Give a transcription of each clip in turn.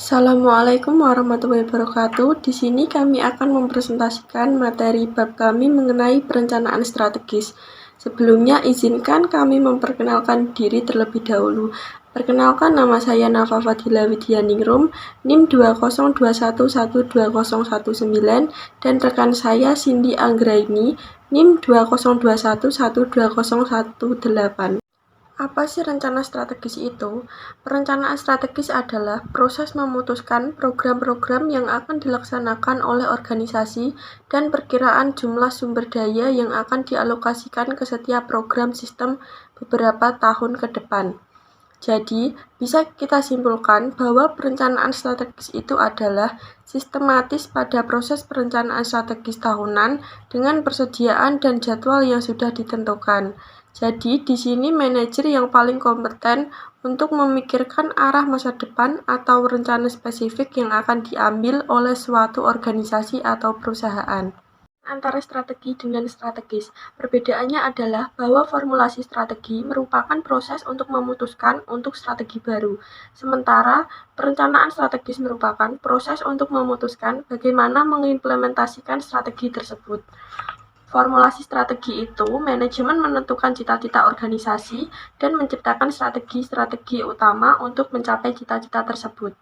Assalamualaikum warahmatullahi wabarakatuh. Di sini kami akan mempresentasikan materi bab kami mengenai perencanaan strategis. Sebelumnya, izinkan kami memperkenalkan diri terlebih dahulu. Perkenalkan, nama saya Nafa Fadila Widianingrum, NIM 202112019, dan rekan saya Cindy Anggraini, NIM 202112018. Apa sih rencana strategis itu? Perencanaan strategis adalah proses memutuskan program-program yang akan dilaksanakan oleh organisasi dan perkiraan jumlah sumber daya yang akan dialokasikan ke setiap program sistem beberapa tahun ke depan. Jadi, bisa kita simpulkan bahwa perencanaan strategis itu adalah sistematis pada proses perencanaan strategis tahunan dengan persediaan dan jadwal yang sudah ditentukan. Jadi, di sini manajer yang paling kompeten untuk memikirkan arah masa depan atau rencana spesifik yang akan diambil oleh suatu organisasi atau perusahaan. Antara strategi dengan strategis. Perbedaannya adalah bahwa formulasi strategi merupakan proses untuk memutuskan untuk strategi baru, sementara perencanaan strategis merupakan proses untuk memutuskan bagaimana mengimplementasikan strategi tersebut. Formulasi strategi itu, manajemen menentukan cita-cita organisasi dan menciptakan strategi-strategi utama untuk mencapai cita-cita tersebut.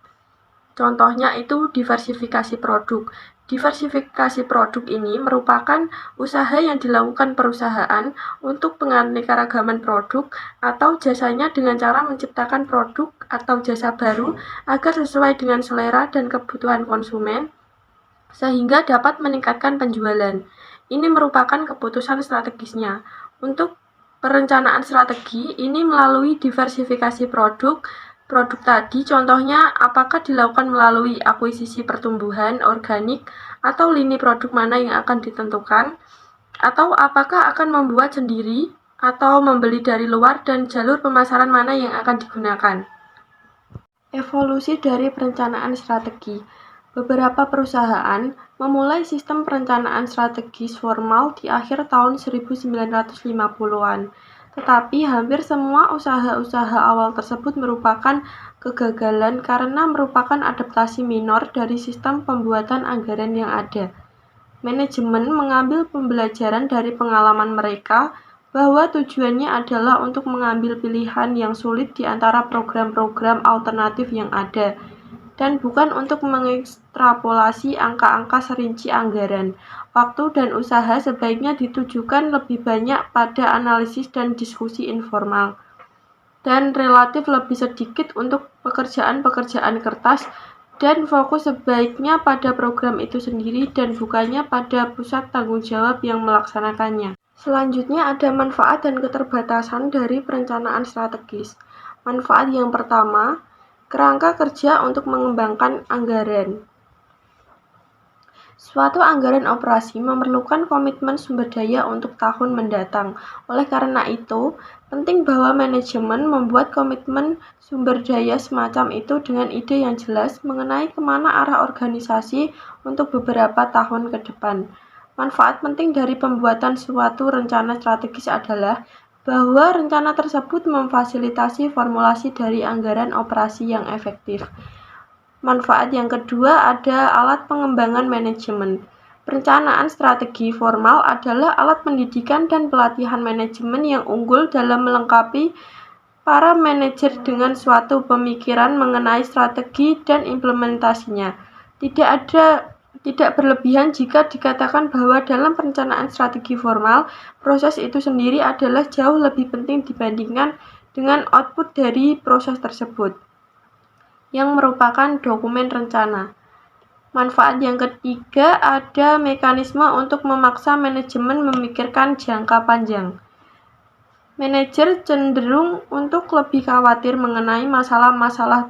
Contohnya itu diversifikasi produk. Diversifikasi produk ini merupakan usaha yang dilakukan perusahaan untuk penganeka-ragaman produk atau jasanya dengan cara menciptakan produk atau jasa baru agar sesuai dengan selera dan kebutuhan konsumen sehingga dapat meningkatkan penjualan. Ini merupakan keputusan strategisnya. Untuk perencanaan strategi ini melalui diversifikasi produk tadi, contohnya apakah dilakukan melalui akuisisi pertumbuhan organik atau lini produk mana yang akan ditentukan, atau apakah akan membuat sendiri atau membeli dari luar dan jalur pemasaran mana yang akan digunakan. Evolusi dari perencanaan strategi. Beberapa perusahaan memulai sistem perencanaan strategis formal di akhir tahun 1950-an. Tetapi hampir semua usaha-usaha awal tersebut merupakan kegagalan karena merupakan adaptasi minor dari sistem pembuatan anggaran yang ada. Manajemen mengambil pembelajaran dari pengalaman mereka bahwa tujuannya adalah untuk mengambil pilihan yang sulit di antara program-program alternatif yang ada, dan bukan untuk mengekstrapolasi angka-angka serinci anggaran. Waktu dan usaha sebaiknya ditujukan lebih banyak pada analisis dan diskusi informal, dan relatif lebih sedikit untuk pekerjaan-pekerjaan kertas, dan fokus sebaiknya pada program itu sendiri dan bukannya pada pusat tanggung jawab yang melaksanakannya. Selanjutnya ada manfaat dan keterbatasan dari perencanaan strategis. Manfaat yang pertama, kerangka kerja untuk mengembangkan anggaran. Suatu anggaran operasi memerlukan komitmen sumber daya untuk tahun mendatang. Oleh karena itu, penting bahwa manajemen membuat komitmen sumber daya semacam itu dengan ide yang jelas mengenai kemana arah organisasi untuk beberapa tahun ke depan. Manfaat penting dari pembuatan suatu rencana strategis adalah bahwa rencana tersebut memfasilitasi formulasi dari anggaran operasi yang efektif. Manfaat yang kedua ada alat pengembangan manajemen. Perencanaan strategi formal adalah alat pendidikan dan pelatihan manajemen yang unggul dalam melengkapi para manajer dengan suatu pemikiran mengenai strategi dan implementasinya. Tidak berlebihan jika dikatakan bahwa dalam perencanaan strategi formal, proses itu sendiri adalah jauh lebih penting dibandingkan dengan output dari proses tersebut, yang merupakan dokumen rencana. Manfaat yang ketiga ada mekanisme untuk memaksa manajemen memikirkan jangka panjang. Manajer cenderung untuk lebih khawatir mengenai masalah-masalah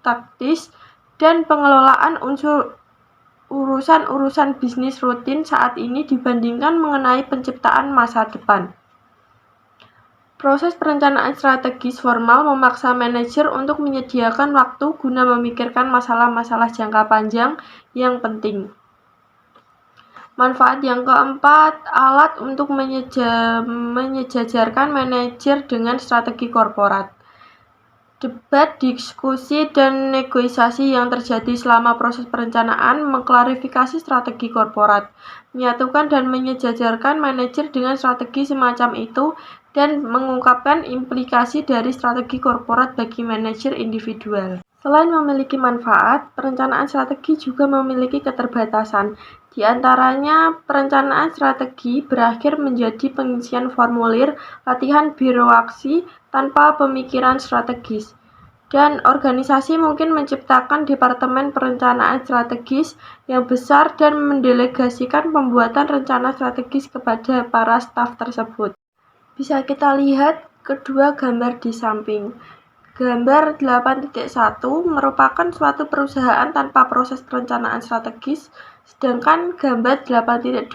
taktis dan pengelolaan urusan-urusan bisnis rutin saat ini dibandingkan mengenai penciptaan masa depan. Proses perencanaan strategis formal memaksa manajer untuk menyediakan waktu guna memikirkan masalah-masalah jangka panjang yang penting. Manfaat yang keempat, alat untuk menyejajarkan manajer dengan strategi korporat. Debat, diskusi, dan negosiasi yang terjadi selama proses perencanaan mengklarifikasi strategi korporat, menyatukan dan menyejajarkan manajer dengan strategi semacam itu, dan mengungkapkan implikasi dari strategi korporat bagi manajer individual. Selain memiliki manfaat, perencanaan strategi juga memiliki keterbatasan. Di antaranya, perencanaan strategi berakhir menjadi pengisian formulir latihan birokrasi tanpa pemikiran strategis. Dan organisasi mungkin menciptakan departemen perencanaan strategis yang besar dan mendelegasikan pembuatan rencana strategis kepada para staf tersebut. Bisa kita lihat kedua gambar di samping. Gambar 8.1 merupakan suatu perusahaan tanpa proses perencanaan strategis, sedangkan gambar 8.2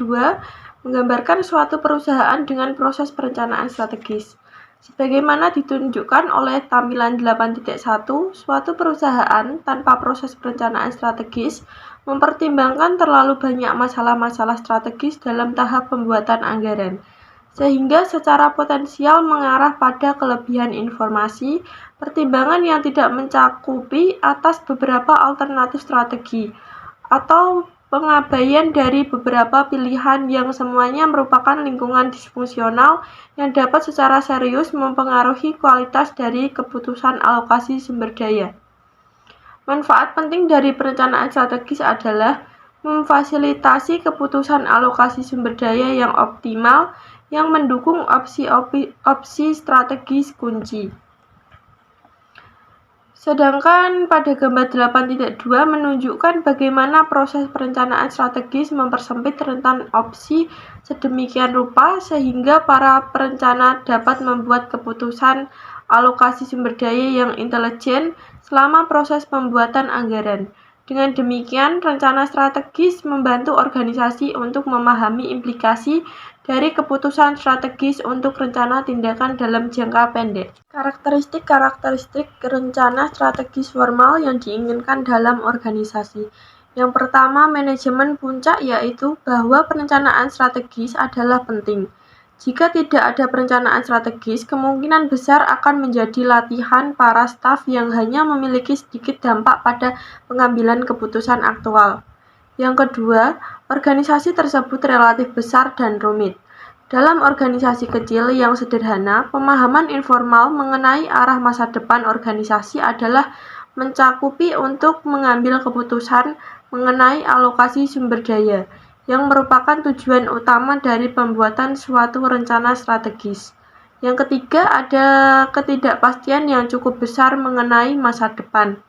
menggambarkan suatu perusahaan dengan proses perencanaan strategis. Sebagaimana ditunjukkan oleh tampilan 8.1, suatu perusahaan tanpa proses perencanaan strategis mempertimbangkan terlalu banyak masalah-masalah strategis dalam tahap pembuatan anggaran, sehingga secara potensial mengarah pada kelebihan informasi, pertimbangan yang tidak mencakupi atas beberapa alternatif strategi, atau pengabaian dari beberapa pilihan yang semuanya merupakan lingkungan disfungsional yang dapat secara serius mempengaruhi kualitas dari keputusan alokasi sumber daya. Manfaat penting dari perencanaan strategis adalah memfasilitasi keputusan alokasi sumber daya yang optimal yang mendukung opsi strategis kunci. Sedangkan pada gambar 8.2 menunjukkan bagaimana proses perencanaan strategis mempersempit rentan opsi sedemikian rupa sehingga para perencana dapat membuat keputusan alokasi sumber daya yang intelijen selama proses pembuatan anggaran. Dengan demikian, rencana strategis membantu organisasi untuk memahami implikasi dari keputusan strategis untuk rencana tindakan dalam jangka pendek. Karakteristik rencana strategis formal yang diinginkan dalam organisasi. Yang pertama, manajemen puncak, yaitu bahwa perencanaan strategis adalah penting. Jika tidak ada perencanaan strategis, kemungkinan besar akan menjadi latihan para staf yang hanya memiliki sedikit dampak pada pengambilan keputusan aktual. Yang kedua, organisasi tersebut relatif besar dan rumit. Dalam organisasi kecil yang sederhana, pemahaman informal mengenai arah masa depan organisasi adalah mencakupi untuk mengambil keputusan mengenai alokasi sumber daya, yang merupakan tujuan utama dari pembuatan suatu rencana strategis. Yang ketiga, ada ketidakpastian yang cukup besar mengenai masa depan.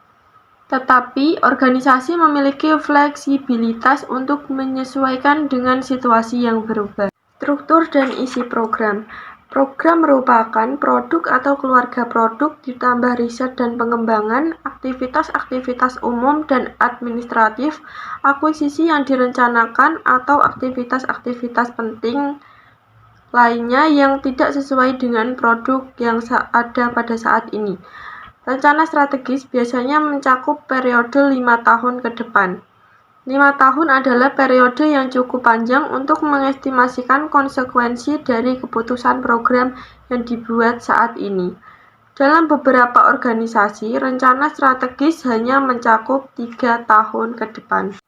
Tetapi, organisasi memiliki fleksibilitas untuk menyesuaikan dengan situasi yang berubah. Struktur dan isi program. Program merupakan produk atau keluarga produk ditambah riset dan pengembangan, aktivitas-aktivitas umum dan administratif, akuisisi yang direncanakan, atau aktivitas-aktivitas penting lainnya yang tidak sesuai dengan produk yang ada pada saat ini. Rencana strategis biasanya mencakup periode 5 tahun ke depan. 5 tahun adalah periode yang cukup panjang untuk mengestimasikan konsekuensi dari keputusan program yang dibuat saat ini. Dalam beberapa organisasi, rencana strategis hanya mencakup 3 tahun ke depan.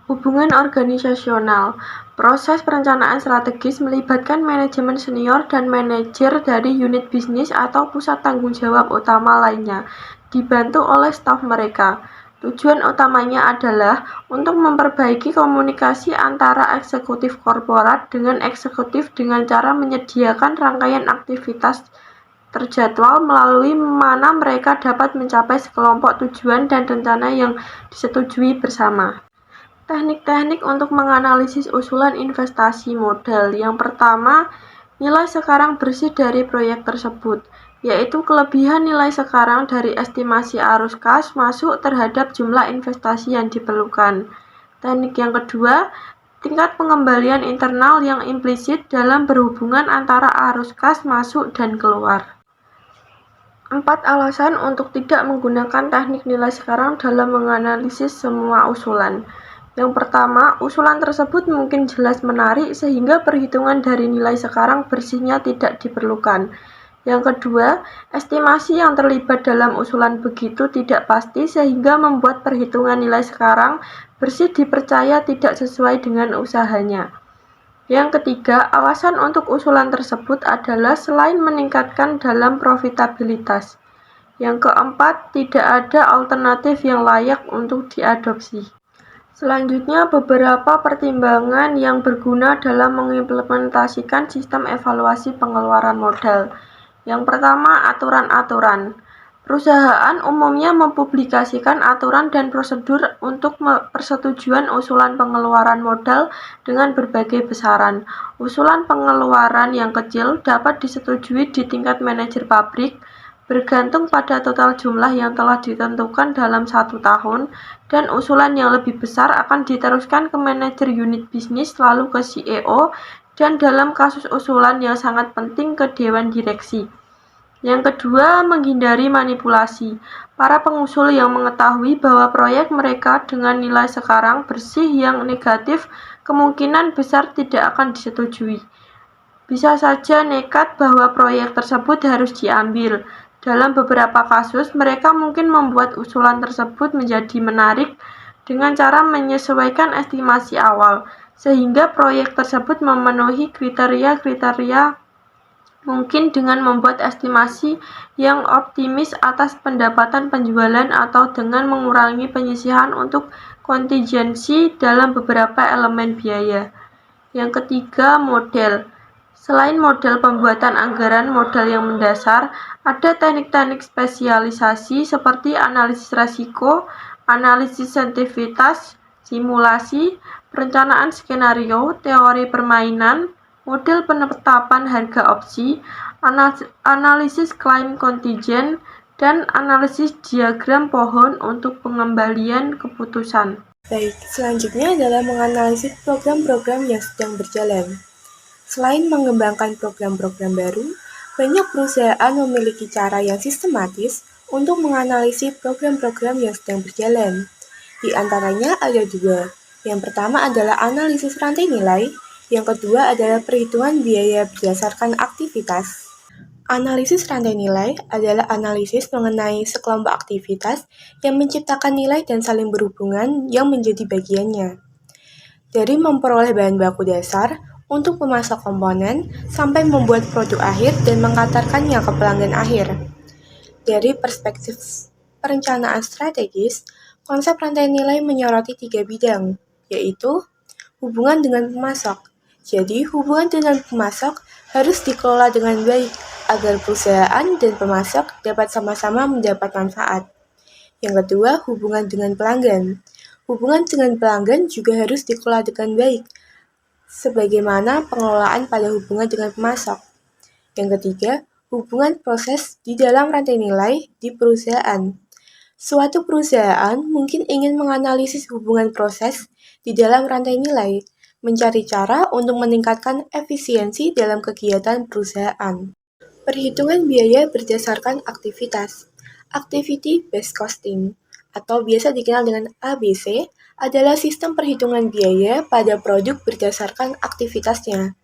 Hubungan organisasional. Proses perencanaan strategis melibatkan manajemen senior dan manajer dari unit bisnis atau pusat tanggung jawab utama lainnya, dibantu oleh staf mereka. Tujuan utamanya adalah untuk memperbaiki komunikasi antara eksekutif korporat dengan eksekutif dengan cara menyediakan rangkaian aktivitas terjadwal melalui mana mereka dapat mencapai sekelompok tujuan dan rencana yang disetujui bersama. Teknik-teknik untuk menganalisis usulan investasi modal. Yang pertama, nilai sekarang bersih dari proyek tersebut, yaitu kelebihan nilai sekarang dari estimasi arus kas masuk terhadap jumlah investasi yang diperlukan. Teknik yang kedua, tingkat pengembalian internal yang implisit dalam berhubungan antara arus kas masuk dan keluar. 4 alasan untuk tidak menggunakan teknik nilai sekarang dalam menganalisis semua usulan. Yang pertama, usulan tersebut mungkin jelas menarik sehingga perhitungan dari nilai sekarang bersihnya tidak diperlukan. Yang kedua, estimasi yang terlibat dalam usulan begitu tidak pasti sehingga membuat perhitungan nilai sekarang bersih dipercaya tidak sesuai dengan usahanya. Yang ketiga, alasan untuk usulan tersebut adalah selain meningkatkan dalam profitabilitas. Yang keempat, tidak ada alternatif yang layak untuk diadopsi. Selanjutnya, beberapa pertimbangan yang berguna dalam mengimplementasikan sistem evaluasi pengeluaran modal. Yang pertama, aturan-aturan. Perusahaan umumnya mempublikasikan aturan dan prosedur untuk persetujuan usulan pengeluaran modal dengan berbagai besaran. Usulan pengeluaran yang kecil dapat disetujui di tingkat manajer pabrik, bergantung pada total jumlah yang telah ditentukan dalam 1 tahun, dan usulan yang lebih besar akan diteruskan ke manajer unit bisnis lalu ke CEO, dan dalam kasus usulan yang sangat penting ke dewan direksi. Yang kedua, menghindari manipulasi. Para pengusul yang mengetahui bahwa proyek mereka dengan nilai sekarang bersih yang negatif kemungkinan besar tidak akan disetujui. Bisa saja nekat bahwa proyek tersebut harus diambil. Dalam beberapa kasus, mereka mungkin membuat usulan tersebut menjadi menarik dengan cara menyesuaikan estimasi awal, sehingga proyek tersebut memenuhi kriteria-kriteria mungkin dengan membuat estimasi yang optimis atas pendapatan penjualan atau dengan mengurangi penyisihan untuk kontingensi dalam beberapa elemen biaya. Yang ketiga, model. Selain model pembuatan anggaran modal yang mendasar, ada teknik-teknik spesialisasi seperti analisis risiko, analisis sensitivitas, simulasi, perencanaan skenario, teori permainan, model penetapan harga opsi, analisis klaim kontingen, dan analisis diagram pohon untuk pengembalian keputusan. Baik, selanjutnya adalah menganalisis program-program yang sedang berjalan. Selain mengembangkan program-program baru, banyak perusahaan memiliki cara yang sistematis untuk menganalisis program-program yang sedang berjalan. Di antaranya ada dua. Yang pertama adalah analisis rantai nilai, yang kedua adalah perhitungan biaya berdasarkan aktivitas. Analisis rantai nilai adalah analisis mengenai sekelompok aktivitas yang menciptakan nilai dan saling berhubungan yang menjadi bagiannya. Dari memperoleh bahan baku dasar, untuk memasok komponen, sampai membuat produk akhir dan mengantarkannya ke pelanggan akhir. Dari perspektif perencanaan strategis, konsep rantai nilai menyoroti 3 bidang, yaitu hubungan dengan pemasok. Jadi, hubungan dengan pemasok harus dikelola dengan baik agar perusahaan dan pemasok dapat sama-sama mendapat manfaat. Yang kedua, hubungan dengan pelanggan. Hubungan dengan pelanggan juga harus dikelola dengan baik, sebagaimana pengelolaan pada hubungan dengan pemasok. Yang ketiga, hubungan proses di dalam rantai nilai di perusahaan. Suatu perusahaan mungkin ingin menganalisis hubungan proses di dalam rantai nilai, mencari cara untuk meningkatkan efisiensi dalam kegiatan perusahaan. Perhitungan biaya berdasarkan aktivitas. Activity Based Costing, atau biasa dikenal dengan ABC, adalah sistem perhitungan biaya pada produk berdasarkan aktivitasnya.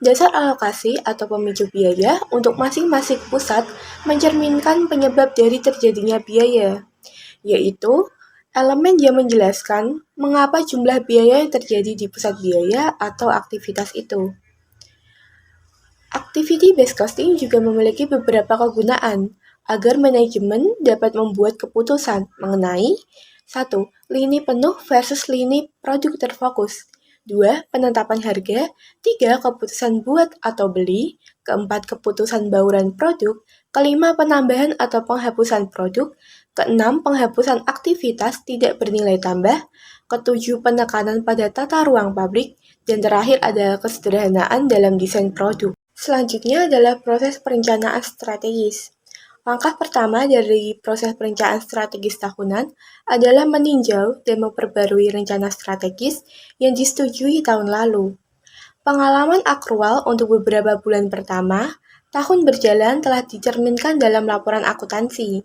Dasar alokasi atau pemicu biaya untuk masing-masing pusat mencerminkan penyebab dari terjadinya biaya, yaitu elemen yang menjelaskan mengapa jumlah biaya yang terjadi di pusat biaya atau aktivitas itu. Activity-based costing juga memiliki beberapa kegunaan agar manajemen dapat membuat keputusan mengenai 1. Lini penuh versus lini produk terfokus. 2. Penetapan harga. 3. Keputusan buat atau beli. 4. Keputusan bauran produk. 5. Penambahan atau penghapusan produk. 6. Penghapusan aktivitas tidak bernilai tambah. 7. Penekanan pada tata ruang pabrik. Dan terakhir adalah kesederhanaan dalam desain produk. Selanjutnya adalah proses perencanaan strategis. Langkah pertama dari proses perencanaan strategis tahunan adalah meninjau dan memperbarui rencana strategis yang disetujui tahun lalu. Pengalaman akrual untuk beberapa bulan pertama, tahun berjalan telah dicerminkan dalam laporan akuntansi,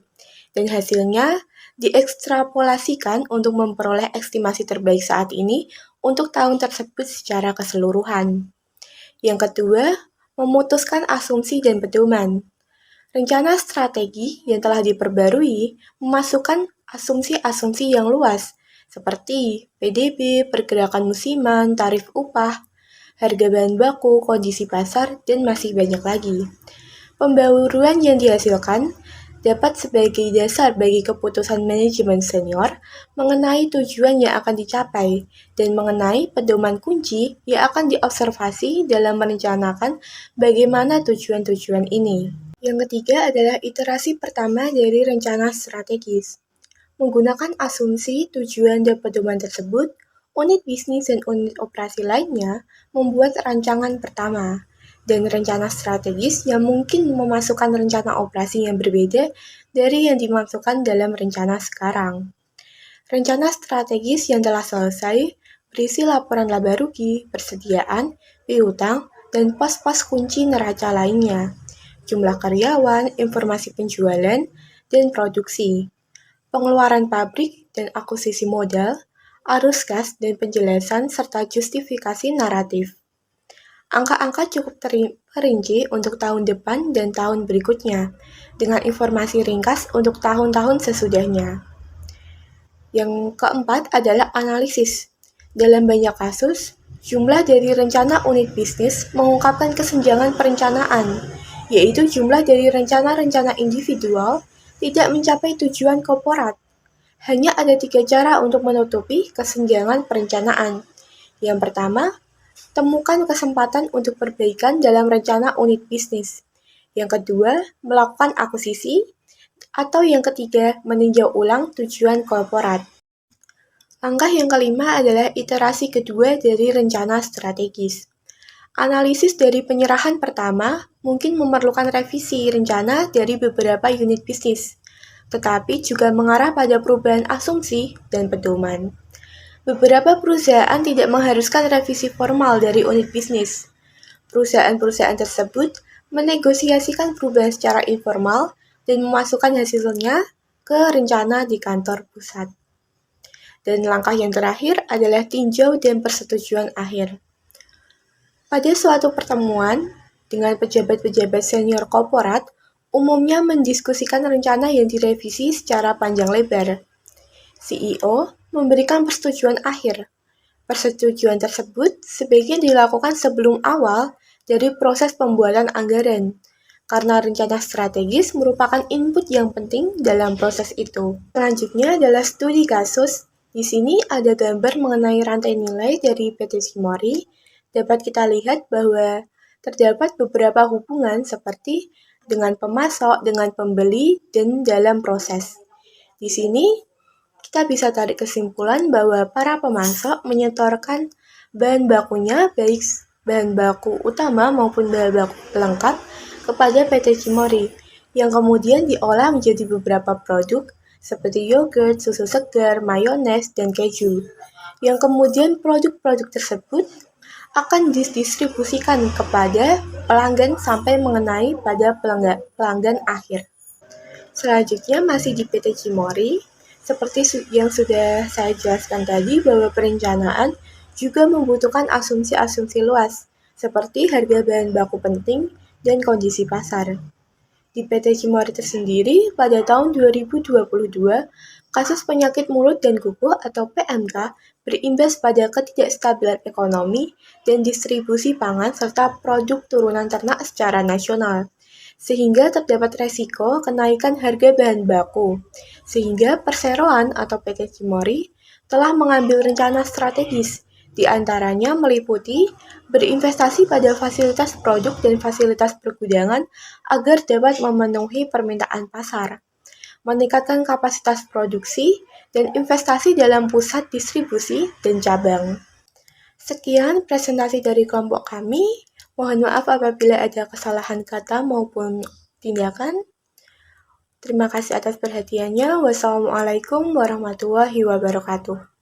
dan hasilnya diekstrapolasikan untuk memperoleh estimasi terbaik saat ini untuk tahun tersebut secara keseluruhan. Yang kedua, memutuskan asumsi dan pedoman. Rencana strategi yang telah diperbarui memasukkan asumsi-asumsi yang luas, seperti PDB, pergerakan musiman, tarif upah, harga bahan baku, kondisi pasar, dan masih banyak lagi. Pembaruan yang dihasilkan dapat sebagai dasar bagi keputusan manajemen senior mengenai tujuan yang akan dicapai dan mengenai pedoman kunci yang akan diobservasi dalam merencanakan bagaimana tujuan-tujuan ini. Yang ketiga adalah iterasi pertama dari rencana strategis. Menggunakan asumsi, tujuan, dan pedoman tersebut, unit bisnis dan unit operasi lainnya membuat rancangan pertama dan rencana strategis yang mungkin memasukkan rencana operasi yang berbeda dari yang dimasukkan dalam rencana sekarang. Rencana strategis yang telah selesai berisi laporan laba rugi, persediaan, piutang, dan pos-pos kunci neraca lainnya, jumlah karyawan, informasi penjualan, dan produksi, pengeluaran pabrik dan akuisisi modal, arus kas dan penjelasan serta justifikasi naratif. Angka-angka cukup terinci untuk tahun depan dan tahun berikutnya, dengan informasi ringkas untuk tahun-tahun sesudahnya. Yang keempat adalah analisis. Dalam banyak kasus, jumlah dari rencana unit bisnis mengungkapkan kesenjangan perencanaan, yaitu jumlah dari rencana-rencana individual tidak mencapai tujuan korporat. Hanya ada 3 cara untuk menutupi kesenjangan perencanaan. Yang pertama, temukan kesempatan untuk perbaikan dalam rencana unit bisnis. Yang kedua, melakukan akuisisi. Atau yang ketiga, meninjau ulang tujuan korporat. Langkah yang kelima adalah iterasi kedua dari rencana strategis. Analisis dari penyerahan pertama mungkin memerlukan revisi rencana dari beberapa unit bisnis, tetapi juga mengarah pada perubahan asumsi dan pedoman. Beberapa perusahaan tidak mengharuskan revisi formal dari unit bisnis. Perusahaan-perusahaan tersebut menegosiasikan perubahan secara informal dan memasukkan hasilnya ke rencana di kantor pusat. Dan langkah yang terakhir adalah tinjau dan persetujuan akhir. Pada suatu pertemuan dengan pejabat-pejabat senior korporat, umumnya mendiskusikan rencana yang direvisi secara panjang lebar. CEO memberikan persetujuan akhir. Persetujuan tersebut sebaiknya dilakukan sebelum awal dari proses pembuatan anggaran, karena rencana strategis merupakan input yang penting dalam proses itu. Selanjutnya adalah studi kasus. Di sini ada gambar mengenai rantai nilai dari PT Cimory. Dapat kita lihat bahwa terdapat beberapa hubungan seperti dengan pemasok, dengan pembeli, dan dalam proses. Di sini kita bisa tarik kesimpulan bahwa para pemasok menyetorkan bahan bakunya, baik bahan baku utama maupun bahan baku pelengkap, kepada PT Cimory, yang kemudian diolah menjadi beberapa produk seperti yogurt, susu segar, mayones, dan keju, yang kemudian produk-produk tersebut akan didistribusikan kepada pelanggan sampai mengenai pada pelanggan akhir. Selanjutnya masih di PT Cimory, seperti yang sudah saya jelaskan tadi bahwa perencanaan juga membutuhkan asumsi-asumsi luas, seperti harga bahan baku penting dan kondisi pasar. Di PT Cimory tersendiri, pada tahun 2022, kasus penyakit mulut dan kuku atau PMK berimbas pada ketidakstabilan ekonomi dan distribusi pangan serta produk turunan ternak secara nasional, sehingga terdapat resiko kenaikan harga bahan baku, sehingga perseroan atau PT Cimory telah mengambil rencana strategis, di antaranya meliputi berinvestasi pada fasilitas produk dan fasilitas pergudangan agar dapat memenuhi permintaan pasar, meningkatkan kapasitas produksi, dan investasi dalam pusat distribusi dan cabang. Sekian presentasi dari kelompok kami. Mohon maaf apabila ada kesalahan kata maupun tindakan. Terima kasih atas perhatiannya. Wassalamualaikum warahmatullahi wabarakatuh.